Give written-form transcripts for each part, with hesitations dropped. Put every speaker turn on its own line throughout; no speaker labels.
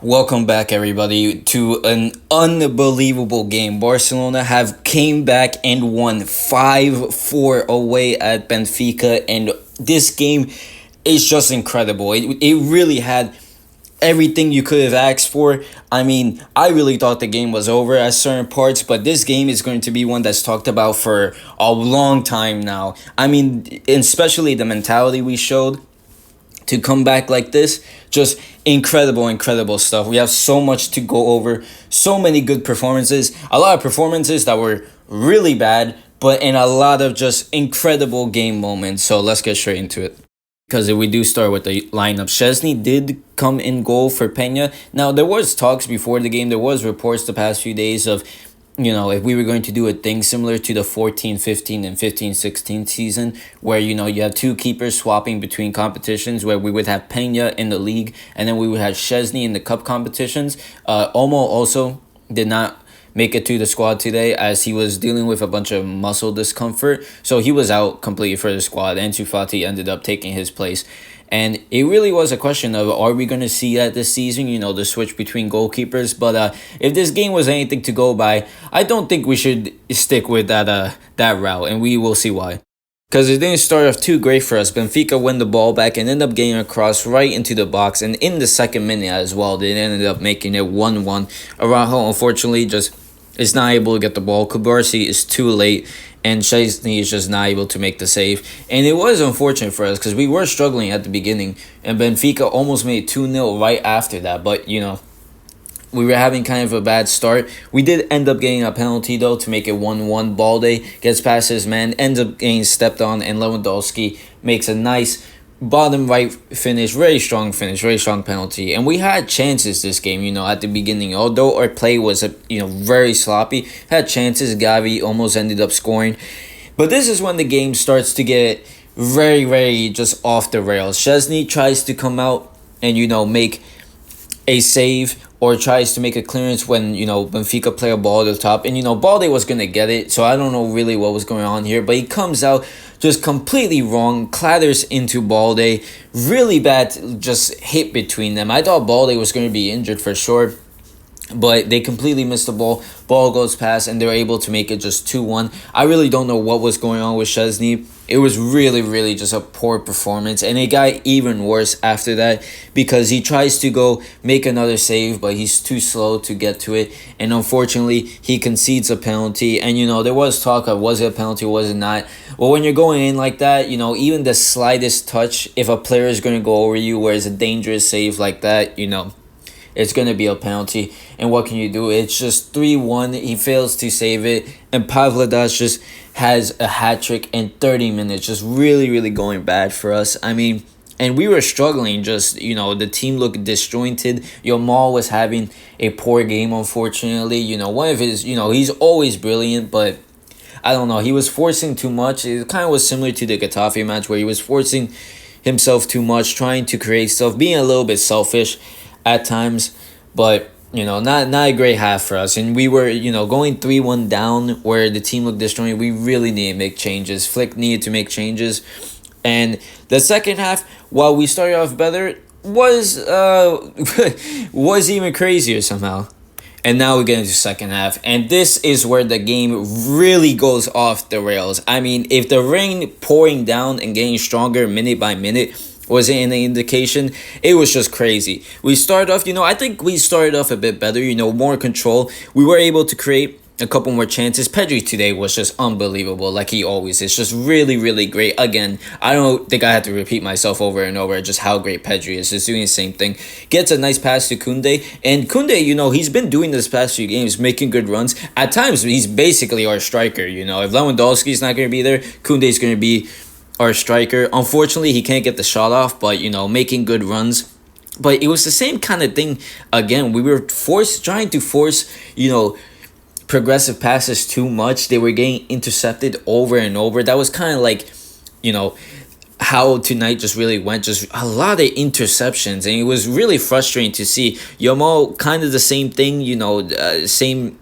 Welcome back, everybody, to an unbelievable game. Barcelona have came back and won 5-4 away at Benfica, and this game is just incredible. It really had everything you could have asked for. I mean, I really thought the game was over at certain parts, but this game is going to be one that's talked about for a long time now. I mean, especially the mentality we showed to come back like this. Just incredible stuff. We have so much to go over, so many good performances, a lot of performances that were really bad, but in a lot of just incredible game moments. So let's get straight into it. Because if we do start with the lineup, Chesney did come in goal for Pena. Now, there was talks before the game. There was reports the past few days of, if we were going to do a thing similar to the 14-15 and 15-16 season, where, you have two keepers swapping between competitions, where we would have Pena in the league, and then we would have Chesney in the cup competitions. Olmo also did not make it to the squad today as he was dealing with a bunch of muscle discomfort. So he was out completely for the squad. Ansu Fati ended up taking his place. And it really was a question of, are we going to see that this season, the switch between goalkeepers? But if this game was anything to go by, I don't think we should stick with that route, and we will see why. Because it didn't start off too great for us. Benfica win the ball back and end up getting a cross right into the box. And in the second minute as well, they ended up making it 1-1. Araujo, unfortunately, just is not able to get the ball. Kubarsi is too late. And Chesney is just not able to make the save. And it was unfortunate for us because we were struggling at the beginning. And Benfica almost made 2-0 right after that. But, we were having kind of a bad start. We did end up getting a penalty, though, to make it 1-1. Balde gets past his man, ends up getting stepped on, and Lewandowski makes a nice bottom right finish, very strong penalty. And we had chances this game, at the beginning. Although our play was, very sloppy, had chances. Gavi almost ended up scoring. But this is when the game starts to get very, very just off the rails. Chesney tries to come out and, make a save or tries to make a clearance when, Benfica play a ball at the top. And, Balde was going to get it, so I don't know really what was going on here. But he comes out just completely wrong, clatters into Balde. Really bad just hit between them. I thought Balde was going to be injured for sure. But they completely missed the ball. Ball goes past, and they're able to make it just 2-1. I really don't know what was going on with Chesney. It was really just a poor performance. And it got even worse after that because he tries to go make another save, but he's too slow to get to it. And unfortunately, he concedes a penalty. And, there was talk of was it a penalty or was it not. Well, when you're going in like that, even the slightest touch, if a player is going to go over you where it's a dangerous save like that, it's going to be a penalty. And what can you do? It's just 3-1. He fails to save it. And Pavlidis just has a hat trick in 30 minutes. Just really going bad for us. I mean, and we were struggling. Just, the team looked disjointed. Yamal was having a poor game, unfortunately. One of his, he's always brilliant, but I don't know. He was forcing too much. It kind of was similar to the Getafe match where he was forcing himself too much, trying to create stuff, being a little bit selfish at times, but not a great half for us. And we were going 3-1 down where the team looked disjointed. We really need to make changes. Flick needed to make changes, and the second half, while we started off better, was was even crazier somehow. And now we get into the second half, and this is where the game really goes off the rails. I mean, if the rain pouring down and getting stronger minute by minute was any indication, it was just crazy. We started off, I think we started off a bit better, more control. We were able to create a couple more chances. Pedri today was just unbelievable, like he always is. Just really great. Again, I don't think I have to repeat myself over and over just how great Pedri is. Just doing the same thing. Gets a nice pass to Koundé. And Koundé, he's been doing this past few games, making good runs. At times, he's basically our striker, If Lewandowski's not going to be there, Koundé's going to be our striker. Unfortunately, he can't get the shot off, but, making good runs. But it was the same kind of thing again. We were trying to force, progressive passes too much. They were getting intercepted over and over. That was kind of like, how tonight just really went. Just a lot of interceptions. And it was really frustrating to see. Yamal, kind of the same thing, same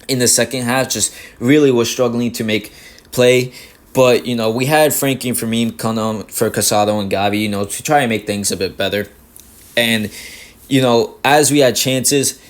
in the second half. Just really was struggling to make play. But, we had Frankie and Fermin come on for Casado and Gavi, to try and make things a bit better. And as we had chances,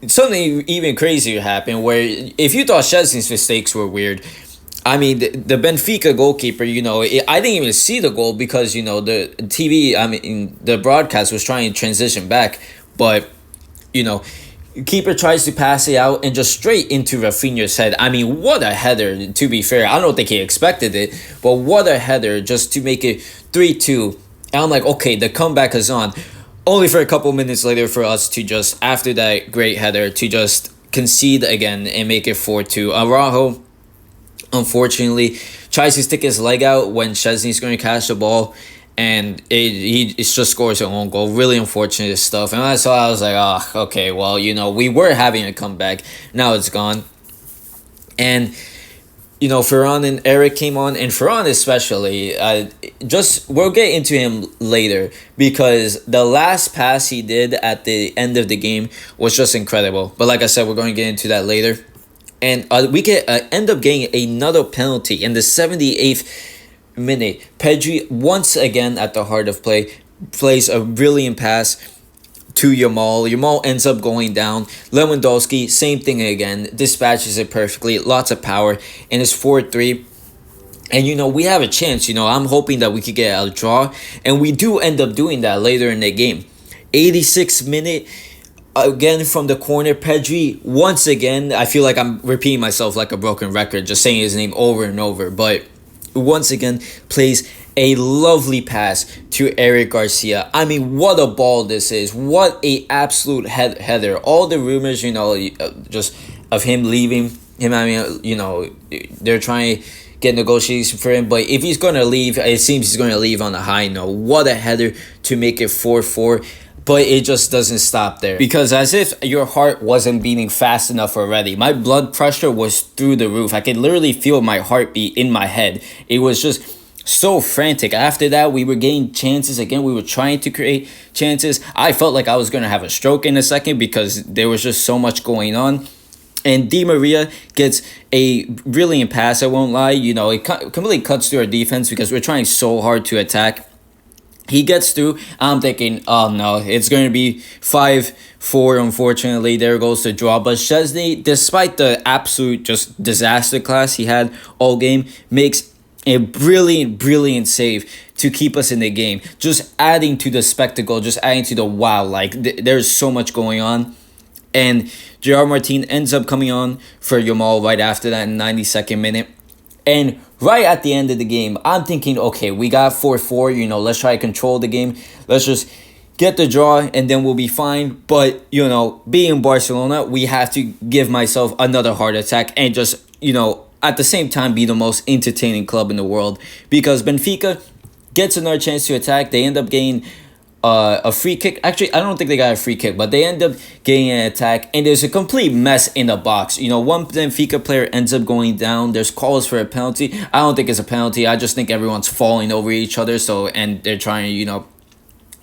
something even crazier happened where if you thought Chesney's mistakes were weird, I mean, the Benfica goalkeeper, I didn't even see the goal because, the TV, I mean, the broadcast was trying to transition back. But, you know, keeper tries to pass it out and just straight into Rafinha's head. I mean, what a header, to be fair. I don't think he expected it, but what a header just to make it 3-2. And I'm like, okay, the comeback is on. Only for a couple minutes later for us to just, after that great header, to just concede again and make it 4-2. Araujo, unfortunately, tries to stick his leg out when Chesney's going to catch the ball, and he just scores an own goal. Really unfortunate stuff. And I saw, I was like, oh, okay, well, we were having a comeback. Now it's gone. And Ferran and Eric came on, and Ferran especially, we'll get into him later because the last pass he did at the end of the game was just incredible. But like I said, we're going to get into that later. And we end up getting another penalty in the 78th minute. Pedri, once again at the heart of play, plays a brilliant pass to Yamal. Yamal ends up going down. Lewandowski, same thing again, dispatches it perfectly. Lots of power, and it's 4-3. And, we have a chance. I'm hoping that we could get a draw, and we do end up doing that later in the game. 86th minute. Again from the corner, Pedri, once again, I feel like I'm repeating myself like a broken record, just saying his name over and over, but once again plays a lovely pass to Eric Garcia. I mean, what a ball this is. What a absolute header. All the rumors, just of him leaving, they're trying to get negotiations for him, but if he's going to leave, it seems he's going to leave on a high note. What a header to make it 4-4. But it just doesn't stop there. Because as if your heart wasn't beating fast enough already. My blood pressure was through the roof. I could literally feel my heartbeat in my head. It was just so frantic. After that, we were getting chances again. We were trying to create chances. I felt like I was going to have a stroke in a second because there was just so much going on. And Di Maria gets a brilliant pass, I won't lie. It completely cuts through our defense because we're trying so hard to attack. He gets through. I'm thinking, oh no, it's going to be 5-4. Unfortunately, there goes the draw. But Chesney, despite the absolute just disaster class he had all game, makes a brilliant save to keep us in the game. Just adding to the spectacle, just adding to the wow. Like, there's so much going on. And Gerard Martin ends up coming on for Yamal right after that in 92nd minute. And right at the end of the game, I'm thinking, okay, we got 4-4, let's try to control the game. Let's just get the draw and then we'll be fine. But, being Barcelona, we have to give myself another heart attack and just, at the same time be the most entertaining club in the world. Because Benfica gets another chance to attack. They end up getting a free kick. Actually, I don't think they got a free kick, but they end up getting an attack, and there's a complete mess in the box. One Benfica player ends up going down. There's calls for a penalty. I don't think it's a penalty. I just think everyone's falling over each other, and they're trying to,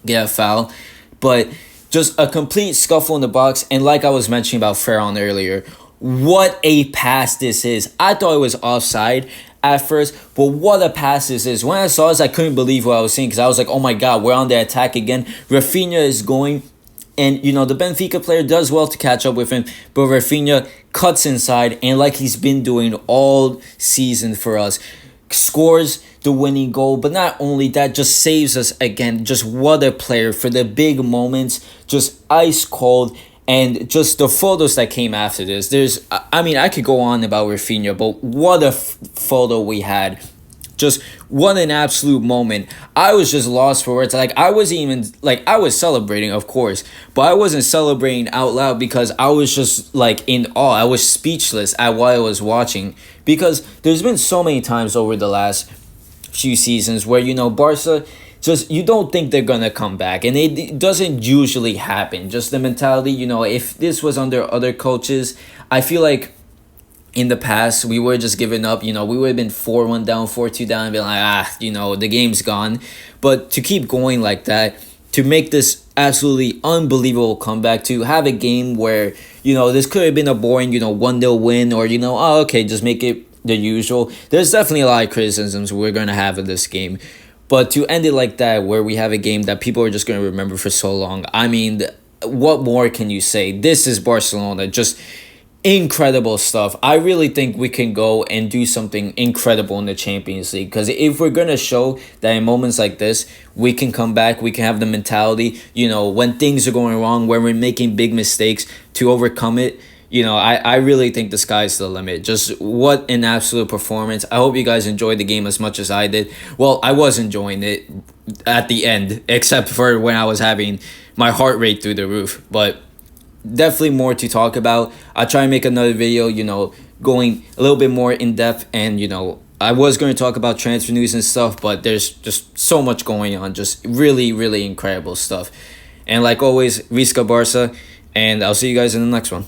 get a foul. But just a complete scuffle in the box, and like I was mentioning about Ferran earlier, what a pass this is. I thought it was offside at first, but what a pass this is. When I saw this, I couldn't believe what I was seeing because I was like, oh my god, we're on the attack again. Rafinha is going, and the Benfica player does well to catch up with him, but Rafinha cuts inside, and like he's been doing all season for us, scores the winning goal. But not only that, just saves us again. Just what a player for the big moments, just ice cold. And just the photos that came after this, I could go on about Rafinha, but what a photo we had. Just what an absolute moment. I was just lost for words. I was celebrating, of course, but I wasn't celebrating out loud because I was just in awe. I was speechless at what I was watching because there's been so many times over the last few seasons where, Barca, just you don't think they're gonna come back, and it doesn't usually happen. Just the mentality, if this was under other coaches, I feel like in the past we were just giving up. We would have been 4-1 down, 4-2 down, and be like, the game's gone. But to keep going like that, to make this absolutely unbelievable comeback, to have a game where this could have been a boring 1-0 win, or okay, just make it the usual. There's definitely a lot of criticisms we're gonna have in this game. But to end it like that, where we have a game that people are just going to remember for so long, I mean, what more can you say? This is Barcelona, just incredible stuff. I really think we can go and do something incredible in the Champions League, because if we're going to show that in moments like this, we can come back, we can have the mentality, when things are going wrong, when we're making big mistakes, to overcome it. I really think the sky's the limit. Just what an absolute performance. I hope you guys enjoyed the game as much as I did. Well, I was enjoying it at the end, except for when I was having my heart rate through the roof. But definitely more to talk about. I'll try and make another video, going a little bit more in depth. And, I was going to talk about transfer news and stuff, but there's just so much going on. Just really, really incredible stuff. And like always, Visca Barca. And I'll see you guys in the next one.